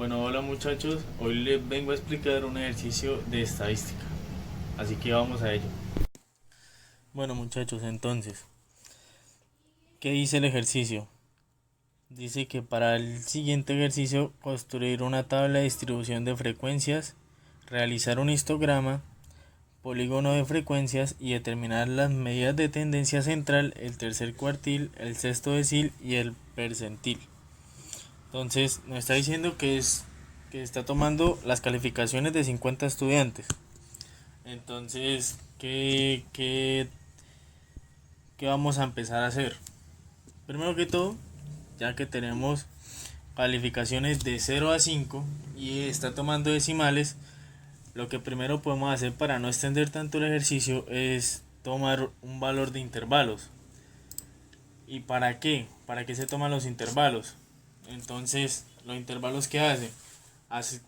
Bueno, hola muchachos, hoy les vengo a explicar un ejercicio de estadística, así que vamos a ello. Bueno muchachos, entonces, ¿qué dice el ejercicio? Dice que para el siguiente ejercicio construir una tabla de distribución de frecuencias, realizar un histograma, polígono de frecuencias y determinar las medidas de tendencia central, el tercer cuartil, el sexto decil y el percentil. Entonces nos está diciendo que está tomando las calificaciones de 50 estudiantes. Entonces, ¿qué vamos a empezar a hacer? Primero que todo, ya que tenemos calificaciones de 0 a 5 y está tomando decimales, lo que primero podemos hacer para no extender tanto el ejercicio es tomar un valor de intervalos. ¿Y para qué? ¿Para qué se toman los intervalos? Entonces, los intervalos que hace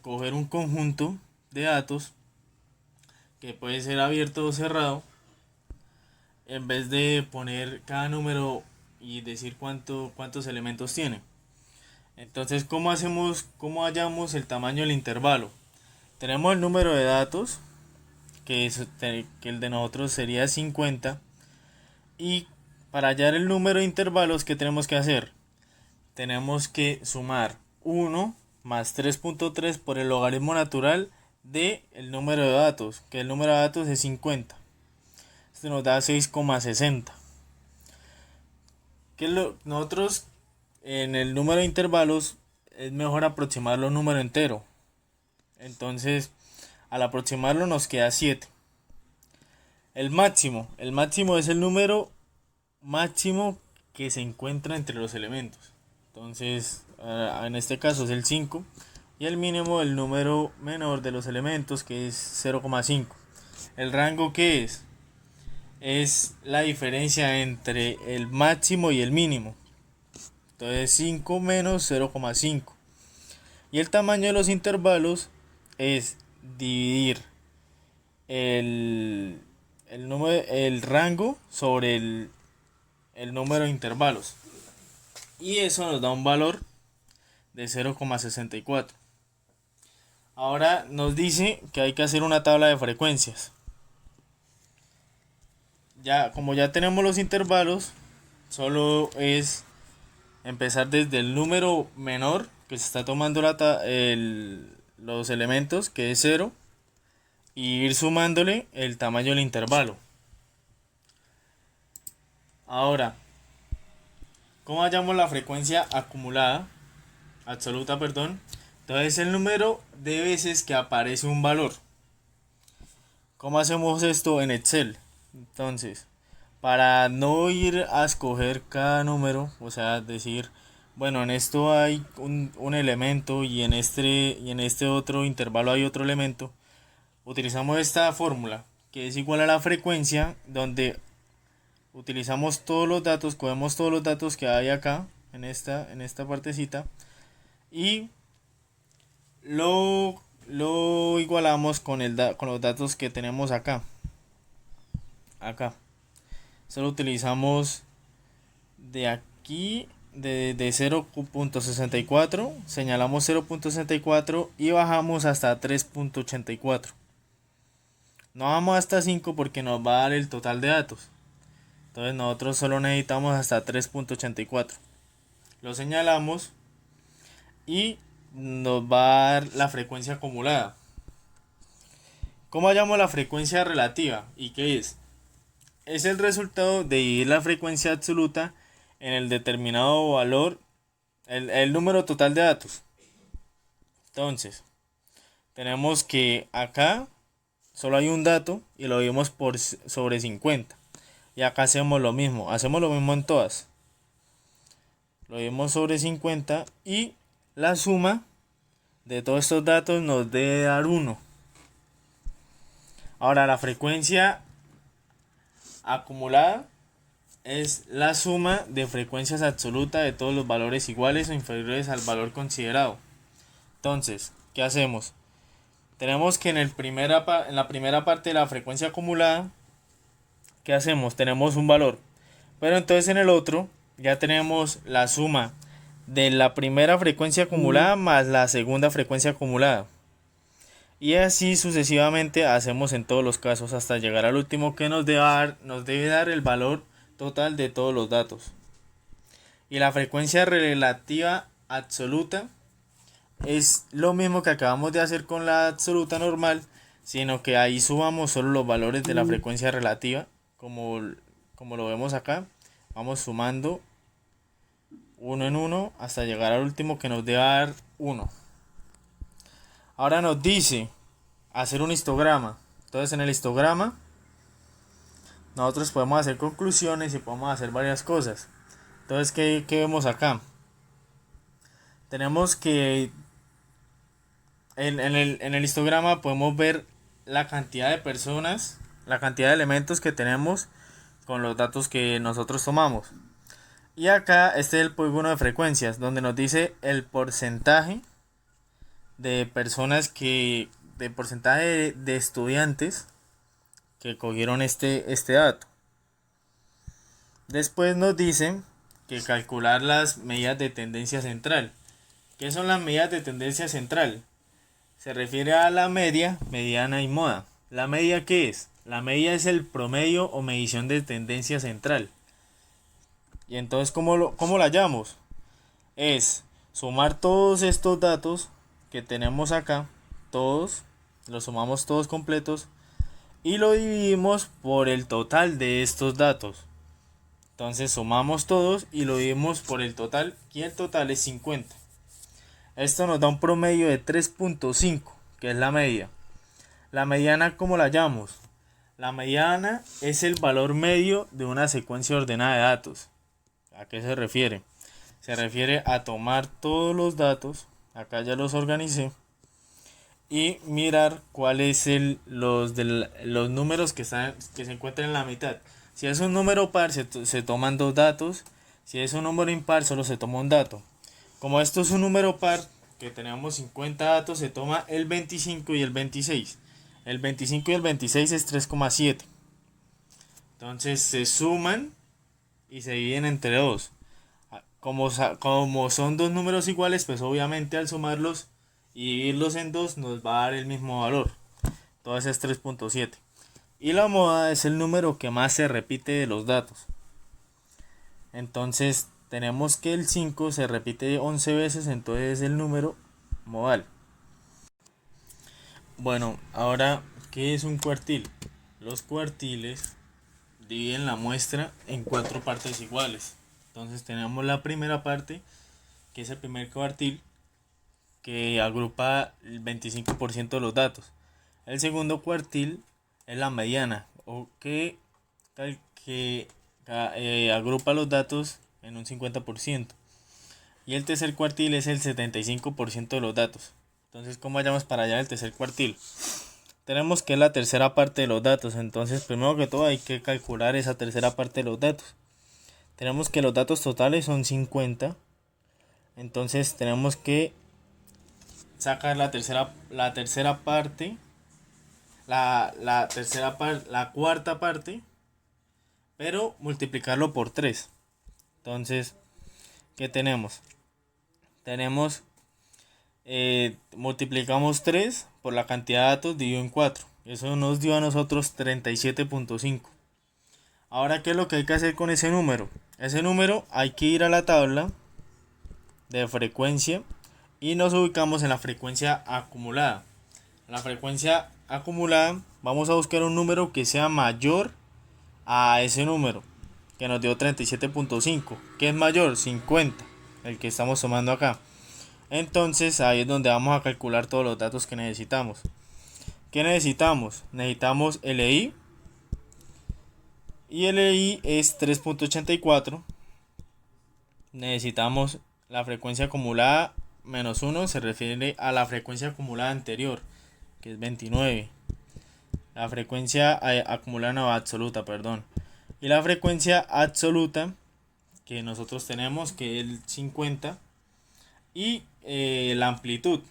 coger un conjunto de datos que puede ser abierto o cerrado, en vez de poner cada número y decir cuántos elementos tiene. Entonces, cómo hallamos el tamaño del intervalo? Tenemos el número de datos, que el de nosotros sería 50, y para hallar el número de intervalos, ¿qué tenemos que hacer? Tenemos que sumar 1 más 3.3 por el logaritmo natural de el número de datos, que el número de datos es 50. Esto nos da 6,60. Nosotros en el número de intervalos es mejor aproximarlo a un número entero. Entonces, al aproximarlo nos queda 7. El máximo es el número máximo que se encuentra entre los elementos. Entonces, en este caso es el 5. Y el mínimo el número menor de los elementos, que es 0,5. ¿El rango qué es? Es la diferencia entre el máximo y el mínimo. Entonces 5 menos 0,5. Y el tamaño de los intervalos es dividir el, el rango sobre el número de intervalos. Y eso nos da un valor de 0,64. Ahora nos dice que hay que hacer una tabla de frecuencias. Como ya tenemos los intervalos, solo es empezar desde el número menor que se está tomando los elementos, que es 0, y ir sumándole el tamaño del intervalo. Ahora, ¿cómo hallamos la frecuencia absoluta, perdón? Entonces el número de veces que aparece un valor. ¿Cómo hacemos esto en Excel? Entonces, para no ir a escoger cada número, o sea, decir, bueno, en esto hay un elemento y en este otro intervalo hay otro elemento, utilizamos esta fórmula, que es igual a la frecuencia, donde utilizamos todos los datos, cogemos todos los datos que hay acá, en esta partecita, y lo igualamos con los datos que tenemos acá. Solo utilizamos de aquí, de 0,64, señalamos 0,64 y bajamos hasta 3,84. No vamos hasta 5 porque nos va a dar el total de datos. Entonces nosotros solo necesitamos hasta 3,84. Lo señalamos y nos va a dar la frecuencia acumulada. ¿Cómo hallamos la frecuencia relativa? ¿Y qué es? Es el resultado de dividir la frecuencia absoluta en el determinado valor, el número total de datos. Entonces, tenemos que acá solo hay un dato y lo dividimos sobre 50. Y acá hacemos lo mismo en todas. Lo dividimos sobre 50 y la suma de todos estos datos nos debe dar 1. Ahora, la frecuencia acumulada es la suma de frecuencias absolutas de todos los valores iguales o inferiores al valor considerado. Entonces, ¿qué hacemos? Tenemos que en la primera parte de la frecuencia acumulada, ¿qué hacemos? Tenemos un valor. Pero entonces en el otro ya tenemos la suma de la primera frecuencia acumulada más la segunda frecuencia acumulada. Y así sucesivamente hacemos en todos los casos hasta llegar al último que nos debe dar el valor total de todos los datos. Y la frecuencia relativa absoluta es lo mismo que acabamos de hacer con la absoluta normal, sino que ahí sumamos solo los valores de la frecuencia relativa, como lo vemos acá. Vamos sumando uno en uno hasta llegar al último que nos debe dar 1. Ahora nos dice hacer un histograma. Entonces en el histograma nosotros podemos hacer conclusiones y podemos hacer varias cosas. Entonces, ¿qué vemos acá? Tenemos que en el histograma podemos ver la cantidad de personas, la cantidad de elementos que tenemos con los datos que nosotros tomamos. Y acá este es el polígono de frecuencias, donde nos dice el porcentaje de personas de porcentaje de estudiantes que cogieron este dato. Después nos dice que calcular las medidas de tendencia central. ¿Qué son las medidas de tendencia central? Se refiere a la media, mediana y moda. ¿La media qué es? La media es el promedio o medición de tendencia central. Y entonces, ¿cómo la hallamos? Es sumar todos estos datos que tenemos acá, todos, los sumamos todos completos y lo dividimos por el total de estos datos. Entonces sumamos todos y lo dividimos por el total, y el total es 50. Esto nos da un promedio de 3.5, que es la media. La mediana, ¿cómo la hallamos? La mediana es el valor medio de una secuencia ordenada de datos. ¿A qué se refiere? Se refiere a tomar todos los datos, acá ya los organicé, y mirar cuáles los números que se encuentran en la mitad. Si es un número par, se toman dos datos. Si es un número impar, solo se toma un dato. Como esto es un número par, que tenemos 50 datos, se toma el 25 y el 26. El 25 y el 26 es 3,7. Entonces se suman y se dividen entre 2. Como son dos números iguales, pues obviamente al sumarlos y dividirlos en 2 nos va a dar el mismo valor. Entonces es 3.7. Y la moda es el número que más se repite de los datos. Entonces tenemos que el 5 se repite 11 veces, entonces es el número modal. Bueno, ahora, ¿qué es un cuartil? Los cuartiles dividen la muestra en 4 partes iguales. Entonces tenemos la primera parte, que es el primer cuartil, que agrupa el 25% de los datos. El segundo cuartil es la mediana, o que agrupa los datos en un 50%. Y el tercer cuartil es el 75% de los datos. Entonces, ¿cómo hallamos para allá el tercer cuartil? Tenemos que es la tercera parte de los datos. Entonces, primero que todo hay que calcular esa tercera parte de los datos. Tenemos que los datos totales son 50. Entonces tenemos que sacar la tercera parte, la cuarta parte, pero multiplicarlo por 3. Entonces, ¿qué tenemos? Multiplicamos 3 por la cantidad de datos dividido en 4. Eso nos dio a nosotros 37.5. Ahora, ¿qué es lo que hay que hacer con ese número? Ese número hay que ir a la tabla de frecuencia y nos ubicamos en la frecuencia acumulada. La frecuencia acumulada, vamos a buscar un número que sea mayor a ese número que nos dio 37.5. ¿Qué es mayor? 50, el que estamos tomando acá. Entonces ahí es donde vamos a calcular todos los datos que necesitamos. ¿Qué necesitamos? Necesitamos LI. Y LI es 3.84. Necesitamos la frecuencia acumulada menos 1, se refiere a la frecuencia acumulada anterior, que es 29. La frecuencia acumulada no absoluta, perdón. Y la frecuencia absoluta que nosotros tenemos, que es el 50. Y la amplitud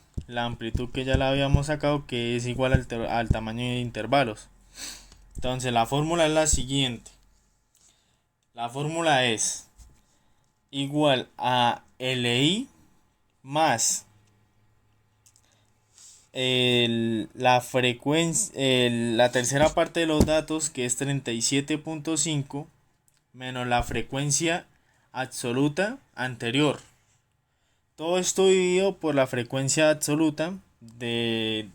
que ya la habíamos sacado, que es igual al tamaño de intervalos. Entonces la fórmula es la siguiente. La fórmula es igual a LI más la frecuencia, la tercera parte de los datos, que es 37.5, menos la frecuencia absoluta anterior. Todo esto dividido por la frecuencia absoluta de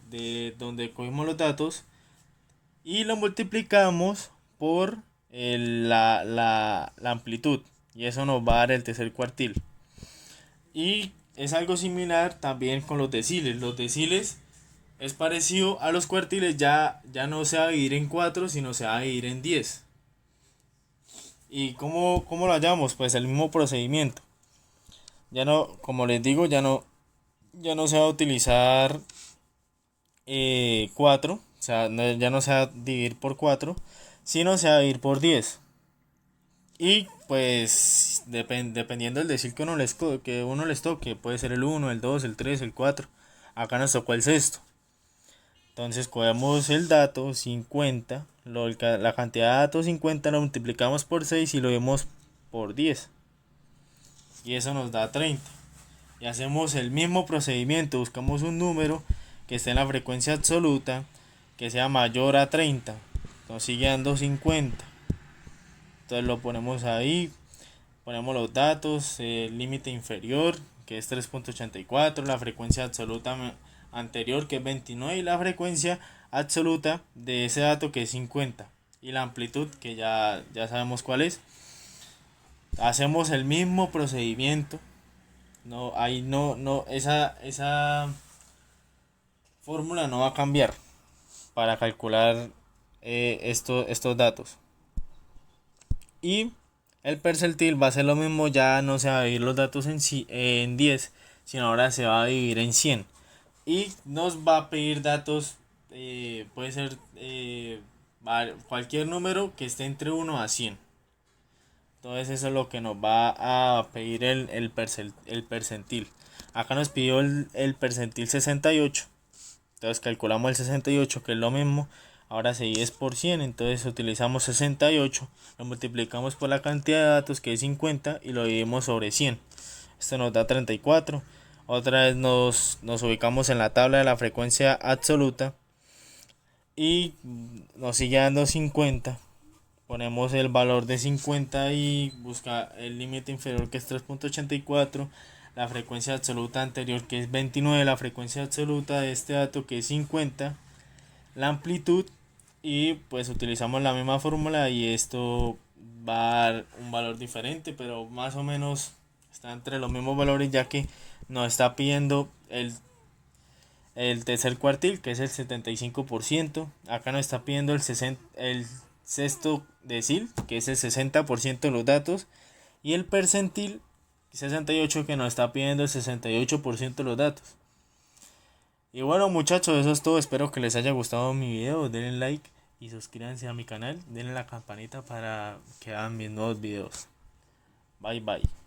donde cogimos los datos y lo multiplicamos por la amplitud, y eso nos va a dar el tercer cuartil. Y es algo similar también con los deciles. Los deciles es parecido a los cuartiles, ya no se va a dividir en 4, sino se va a dividir en 10. ¿Y cómo lo hallamos? Pues el mismo procedimiento. Ya no, como les digo, ya no se va a utilizar 4, o sea, ya no se va a dividir por 4, sino se va a dividir por 10. Y pues dependiendo del decil que uno les toque, puede ser el 1, el 2, el 3, el 4. Acá nos tocó el sexto. Entonces cogemos el dato 50, la cantidad de datos 50 lo multiplicamos por 6 y lo vemos por 10. Y eso nos da 30. Y hacemos el mismo procedimiento, buscamos un número que esté en la frecuencia absoluta, que sea mayor a 30. Nos sigue dando 50. Entonces lo ponemos ahí, ponemos los datos, el límite inferior, que es 3.84, la frecuencia absoluta anterior, que es 29, y la frecuencia absoluta de ese dato, que es 50, y la amplitud, que ya sabemos cuál es. Hacemos el mismo procedimiento. Esa fórmula no va a cambiar para calcular estos datos. Y el percentil va a ser lo mismo, ya no se va a dividir los datos en 10, sino ahora se va a dividir en 100. Y nos va a pedir datos, puede ser cualquier número que esté entre 1 a 100. Entonces eso es lo que nos va a pedir el percentil. Acá nos pidió el percentil 68. Entonces calculamos el 68, que es lo mismo. Ahora se divide por 100, entonces utilizamos 68, lo multiplicamos por la cantidad de datos, que es 50, y lo dividimos sobre 100. Esto nos da 34. Otra vez nos ubicamos en la tabla de la frecuencia absoluta y nos sigue dando 50. Ponemos el valor de 50 y busca el límite inferior, que es 3.84, la frecuencia absoluta anterior, que es 29, la frecuencia absoluta de este dato, que es 50, la amplitud, y pues utilizamos la misma fórmula y esto va a dar un valor diferente, pero más o menos está entre los mismos valores, ya que nos está pidiendo el tercer cuartil, que es el 75%. Acá nos está pidiendo el sexto decil, que es el 60% de los datos, y el percentil 68, que nos está pidiendo el 68% de los datos. Y bueno, muchachos, eso es todo. Espero que les haya gustado mi video. Denle like y suscríbanse a mi canal. Denle la campanita para que vean mis nuevos videos. Bye bye.